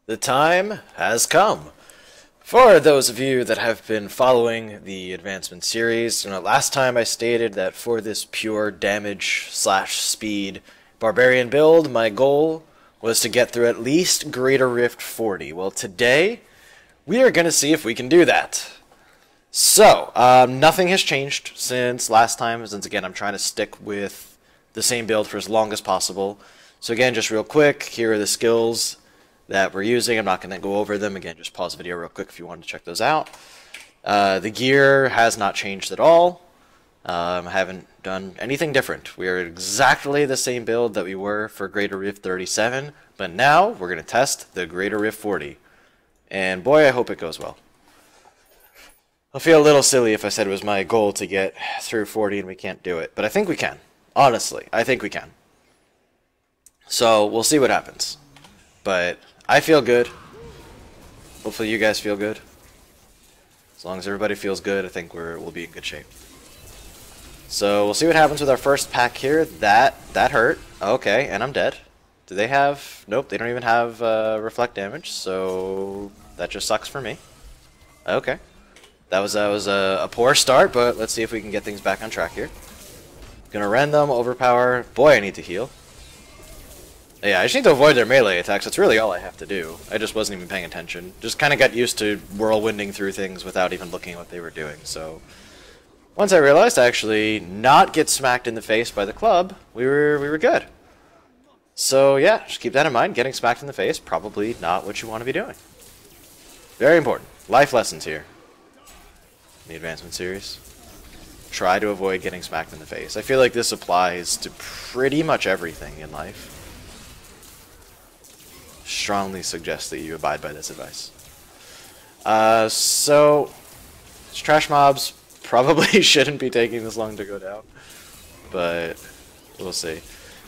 The time has come. For those of you that have been following the advancement series, last time I stated that for this pure damage slash speed Barbarian build, my goal was to get through at least Greater Rift 40. Well, today, we are going to see if we can do that. So, nothing has changed since last time, since again, I'm trying to stick with the same build for as long as possible. So again, just real quick, here are the skills that we're using. I'm not going to go over them. Again, just pause the video real quick if you want to check those out. The gear has not changed at all. I haven't done anything different. We are exactly the same build that we were for Greater Rift 37, but now we're going to test the Greater Rift 40. And boy, I hope it goes well. I'll feel a little silly if I said it was my goal to get through 40 and we can't do it, but I think we can. Honestly, I think we can. So, we'll see what happens. But I feel good. Hopefully you guys feel good. As long as everybody feels good, I think we'll be in good shape. So we'll see what happens with our first pack here. That hurt. Okay, and I'm dead. Do they have... Nope, they don't even have reflect damage, so that just sucks for me. Okay. That was a poor start, but let's see if we can get things back on track here. Gonna random, overpower. Boy, I need to heal. Yeah, I just need to avoid their melee attacks. That's really all I have to do. I just wasn't even paying attention. Just kind of got used to whirlwinding through things without even looking at what they were doing. So once I realized to actually not get smacked in the face by the club, we were good. So yeah, just keep that in mind. Getting smacked in the face, probably not what you want to be doing. Very important. Life lessons here in the advancement series. Try to avoid getting smacked in the face. I feel like this applies to pretty much everything in life. Strongly suggest that you abide by this advice. So trash mobs probably shouldn't be taking this long to go down, but we'll see.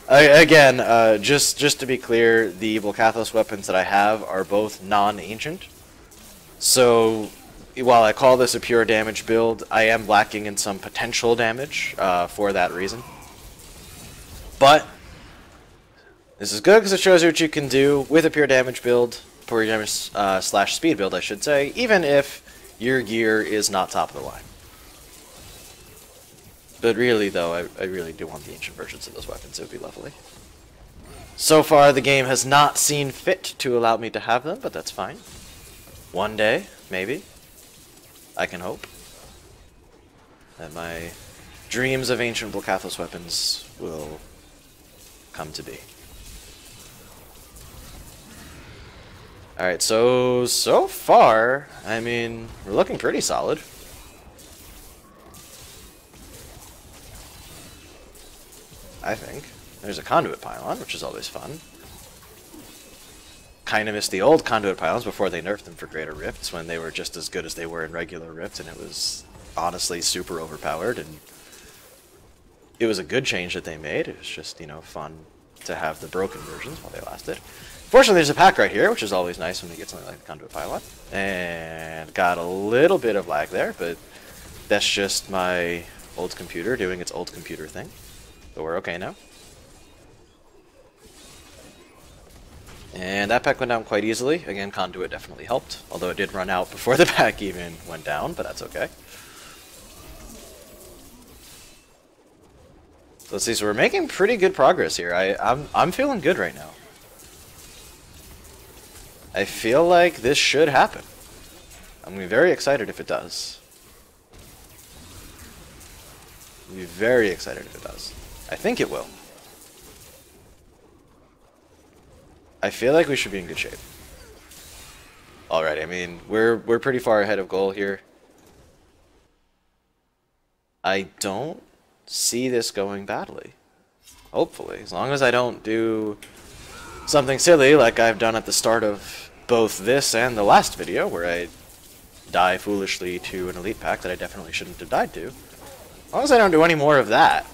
Again, just to be clear, the Volcathos weapons that I have are both non-ancient. So while I call this a pure damage build, I am lacking in some potential damage for that reason. But this is good because it shows you what you can do with a pure damage build, pure damage slash speed build, I should say, even if your gear is not top of the line. But really, though, I really do want the ancient versions of those weapons. It would be lovely. So far, the game has not seen fit to allow me to have them, but that's fine. One day, maybe, I can hope that my dreams of ancient Volcathos weapons will come to be. Alright, so far, I mean, we're looking pretty solid. I think. There's a conduit pylon, which is always fun. Kind of missed the old conduit pylons before they nerfed them for Greater Rifts, when they were just as good as they were in regular Rift, and it was honestly super overpowered, and it was a good change that they made. It was just, fun to have the broken versions while they lasted. Fortunately, there's a pack right here, which is always nice when you get something like the Conduit Pylon. And got a little bit of lag there, but that's just my old computer doing its old computer thing. So we're okay now. And that pack went down quite easily. Again, Conduit definitely helped, although it did run out before the pack even went down, but that's okay. So let's see, so we're making pretty good progress here. I'm feeling good right now. I feel like this should happen. I'm going to be very excited if it does. I'll be very excited if it does. I think it will. I feel like we should be in good shape. Alright, I mean, we're pretty far ahead of goal here. I don't see this going badly. Hopefully, as long as I don't do something silly like I've done at the start of both this and the last video, where I die foolishly to an elite pack that I definitely shouldn't have died to. As long as I don't do any more of that,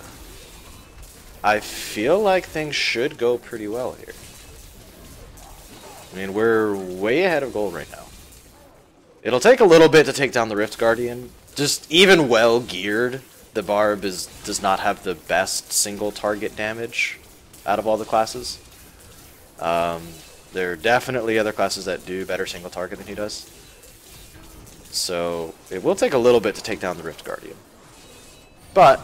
I feel like things should go pretty well here. I mean, we're way ahead of goal right now. It'll take a little bit to take down the Rift Guardian. Just even well geared, the Barb does not have the best single target damage out of all the classes. There are definitely other classes that do better single target than he does. So it will take a little bit to take down the Rift Guardian. But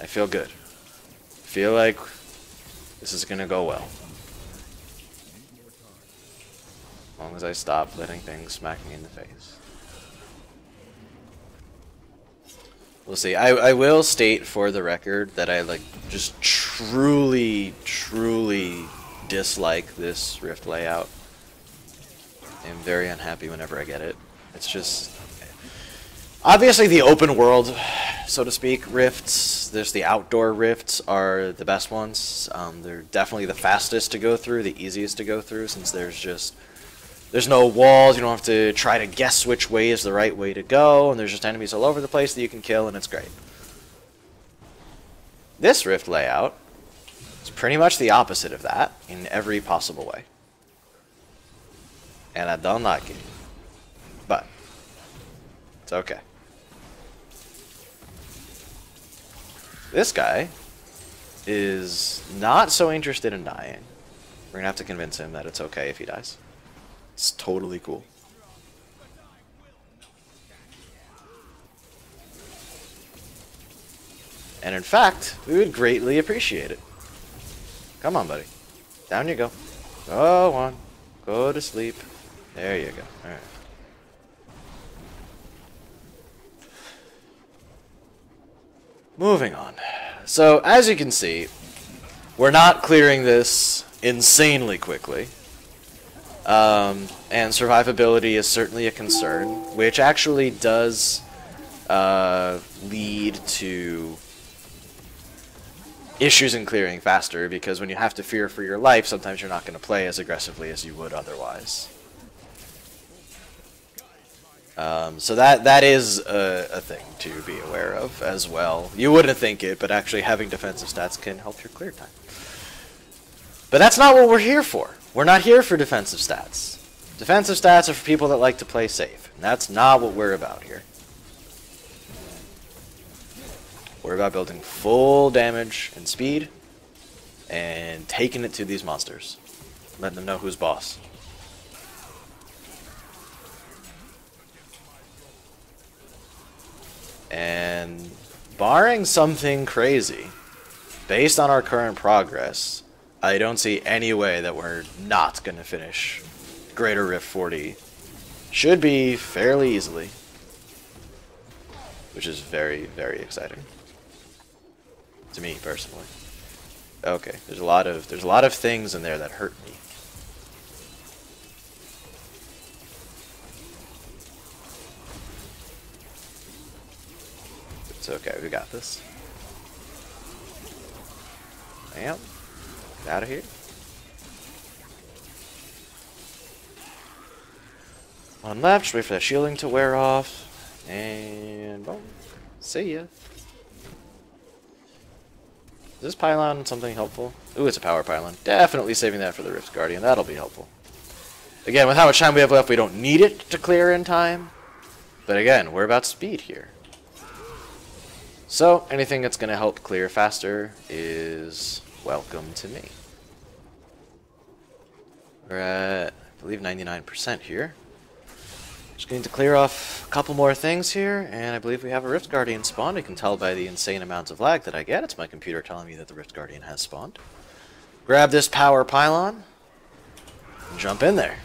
I feel good. Feel like this is going to go well. As long as I stop letting things smack me in the face. We'll see. I will state for the record that I just truly dislike this Rift layout. I'm very unhappy whenever I get it. It's just... Obviously the open world, so to speak, rifts, there's the outdoor rifts are the best ones. They're definitely the fastest to go through, the easiest to go through, since there's no walls, you don't have to try to guess which way is the right way to go, and there's just enemies all over the place that you can kill, and it's great. This rift layout is pretty much the opposite of that in every possible way. And I don't like it. But it's okay. This guy is not so interested in dying. We're gonna have to convince him that it's okay if he dies. It's totally cool. And in fact, we would greatly appreciate it. Come on, buddy. Down you go. Go on. Go to sleep. There you go. Alright. Moving on. So, as you can see, we're not clearing this insanely quickly. And survivability is certainly a concern, which actually does lead to issues in clearing faster, because when you have to fear for your life, sometimes you're not going to play as aggressively as you would otherwise. So that is a thing to be aware of as well. You wouldn't think it, but actually having defensive stats can help your clear time. But that's not what we're here for. We're not here for defensive stats. Defensive stats are for people that like to play safe. And that's not what we're about here. We're about building full damage and speed and taking it to these monsters. Letting them know who's boss. And barring something crazy, based on our current progress, I don't see any way that we're not going to finish Greater Rift 40. Should be fairly easily. Which is very, very exciting. To me, personally. Okay, there's a lot of things in there that hurt me. It's okay, we got this. Bam. Get out of here. On left, just wait for that shielding to wear off. And boom. See ya. Is this pylon something helpful? Ooh, it's a power pylon. Definitely saving that for the Rift Guardian. That'll be helpful. Again, with how much time we have left, we don't need it to clear in time. But again, we're about speed here. So, anything that's going to help clear faster is welcome to me. We're at, I believe, 99% here. Just going to clear off a couple more things here, and I believe we have a Rift Guardian spawned. You can tell by the insane amounts of lag that I get. It's my computer telling me that the Rift Guardian has spawned. Grab this power pylon, and jump in there.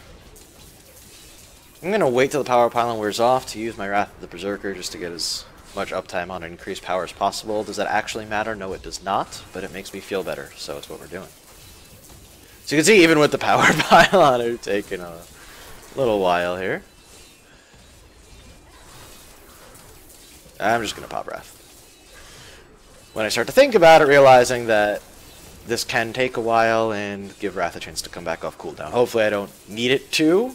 I'm going to wait till the power pylon wears off to use my Wrath of the Berserker just to get as much uptime on increased power as possible. Does that actually matter? No, it does not, but it makes me feel better, so it's what we're doing. So you can see, even with the power pylon, it's taking a little while here. I'm just going to pop Wrath. When I start to think about it, realizing that this can take a while and give Wrath a chance to come back off cooldown. Hopefully I don't need it to.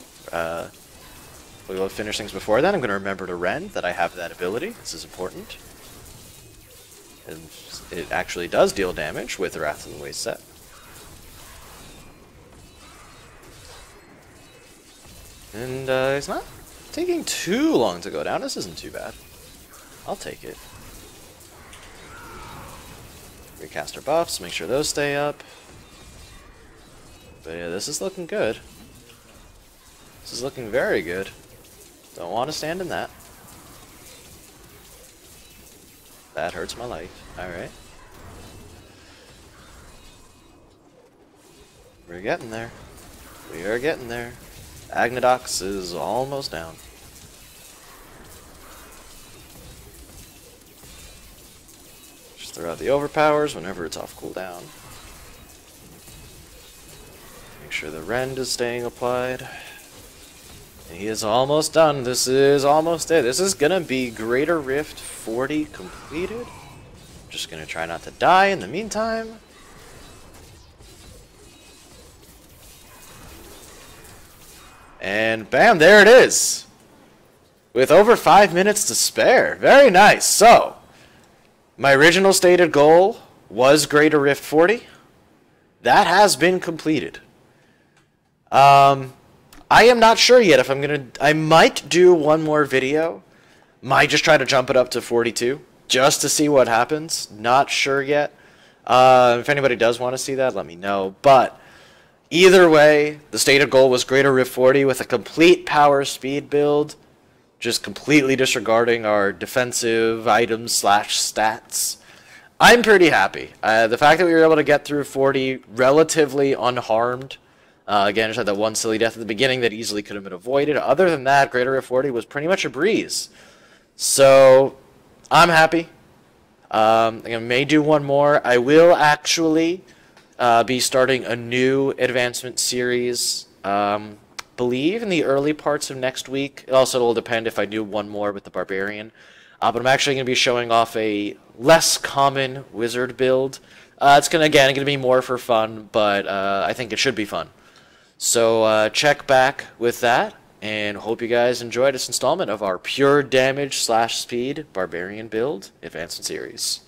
We'll finish things before then. I'm going to remember to rend that I have that ability. This is important. And it actually does deal damage with the Wrath of the Waste set. And it's not taking too long to go down. This isn't too bad. I'll take it. Recast our buffs, make sure those stay up. But yeah, this is looking good. This is looking very good. Don't want to stand in that. That hurts my life. Alright. We're getting there. We are getting there. Agnadox is almost down. Just throw out the overpowers whenever it's off cooldown. Make sure the rend is staying applied. And he is almost done. This is almost it. This is gonna be Greater Rift 40 completed. Just gonna try not to die in the meantime. And bam, there it is. With over 5 minutes to spare. Very nice. So, my original stated goal was Greater Rift 40. That has been completed. I am not sure yet if I'm gonna... I might do one more video. Might just try to jump it up to 42. Just to see what happens. Not sure yet. If anybody does want to see that, let me know. But... either way, the stated goal was Greater Rift 40 with a complete power speed build, just completely disregarding our defensive items slash stats. I'm pretty happy. The fact that we were able to get through 40 relatively unharmed, again, just had that one silly death at the beginning that easily could have been avoided. Other than that, Greater Rift 40 was pretty much a breeze. So, I'm happy. I may do one more. I will actually... be starting a new advancement series, believe in the early parts of next week. It also will depend if I do one more with the Barbarian. But I'm actually going to be showing off a less common wizard build. It's going to be more for fun, but I think it should be fun. So check back with that, and hope you guys enjoyed this installment of our pure damage slash speed Barbarian build advancement series.